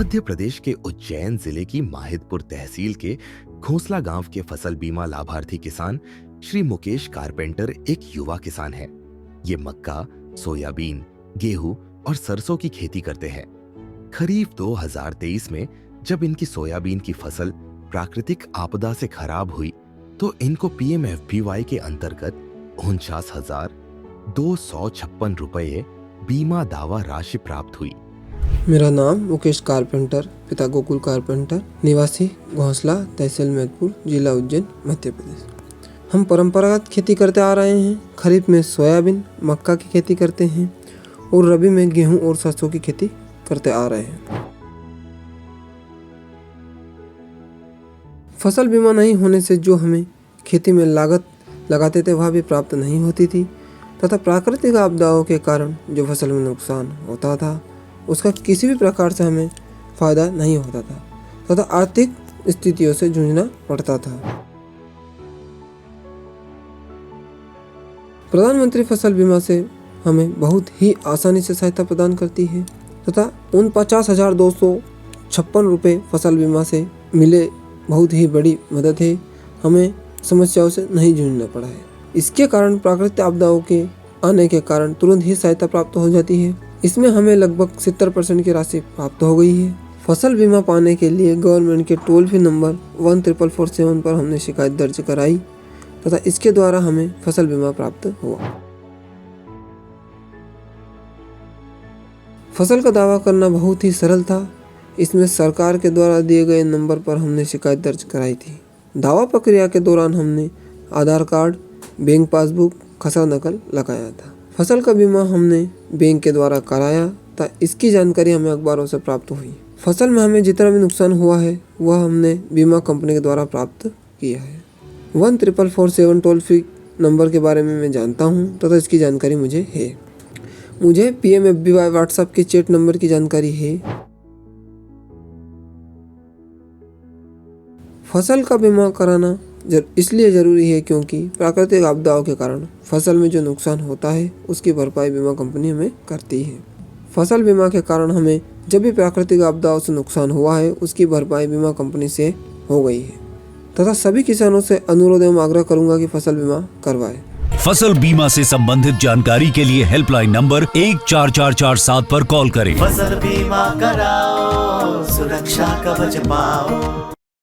मध्य प्रदेश के उज्जैन जिले की माहिदपुर तहसील के घोंसला गांव के फसल बीमा लाभार्थी किसान श्री मुकेश कारपेंटर एक युवा किसान है। ये मक्का, सोयाबीन, गेहूं और सरसों की खेती करते हैं। खरीफ 2023 में जब इनकी सोयाबीन की फसल प्राकृतिक आपदा से खराब हुई तो इनको PMFBY के अंतर्गत 49,256 रुपये बीमा दावा राशि प्राप्त हुई। मेरा नाम मुकेश कारपेंटर, पिता गोकुल कारपेंटर, निवासी घोंसला तहसील महिदपुर, जिला उज्जैन, मध्य प्रदेश। हम परंपरागत खेती करते आ रहे हैं। खरीफ में सोयाबीन, मक्का की खेती करते हैं और रबी में गेहूं और सरसों की खेती करते आ रहे हैं। फसल बीमा नहीं होने से जो हमें खेती में लागत लगाते थे वह भी प्राप्त नहीं होती थी तथा प्राकृतिक आपदाओं के कारण जो फसल में नुकसान होता था उसका किसी भी प्रकार से हमें फायदा नहीं होता था तथा आर्थिक स्थितियों से जूझना पड़ता था। प्रधानमंत्री फसल बीमा से हमें बहुत ही आसानी से सहायता प्रदान करती है तथा उन 50,256 रुपये फसल बीमा से मिले बहुत ही बड़ी मदद है। हमें समस्याओं से नहीं जूझना पड़ा है। इसके कारण प्राकृतिक आपदाओं के आने के कारण तुरंत ही सहायता प्राप्त हो जाती है। इसमें हमें लगभग 70% की राशि प्राप्त हो गई है। फसल बीमा पाने के लिए गवर्नमेंट के टोल फ्री नंबर 14447 पर हमने शिकायत दर्ज कराई तथा इसके द्वारा हमें फसल बीमा प्राप्त हुआ। फसल का दावा करना बहुत ही सरल था। इसमें सरकार के द्वारा दिए गए नंबर पर हमने शिकायत दर्ज कराई थी। दावा प्रक्रिया के दौरान हमने आधार कार्ड, बैंक पासबुक, खसरा नकल लगाया था। फसल का बीमा हमने बैंक के द्वारा कराया था। इसकी जानकारी हमें अखबारों से प्राप्त हुई। फसल में हमें जितना भी नुकसान हुआ है वह हमने बीमा कंपनी के द्वारा प्राप्त किया है। 14447 टोल फ्री नंबर के बारे में मैं जानता हूँ तथा इसकी जानकारी मुझे है। मुझे PMFBY व्हाट्सएप के चैट नंबर की जानकारी है। फसल का बीमा कराना इसलिए ज़रूरी है क्योंकि प्राकृतिक आपदाओं के कारण फसल में जो नुकसान होता है उसकी भरपाई बीमा कंपनी हमें करती है। फसल बीमा के कारण हमें जब भी प्राकृतिक आपदाओं से नुकसान हुआ है उसकी भरपाई बीमा कंपनी से हो गई है तथा सभी किसानों से अनुरोध एवं आग्रह करूंगा कि फसल बीमा करवाएं। फसल बीमा से संबंधित जानकारी के लिए हेल्पलाइन नंबर 14447 पर कॉल करें। फसल बीमा कराओ, सुरक्षा कवच पाओ।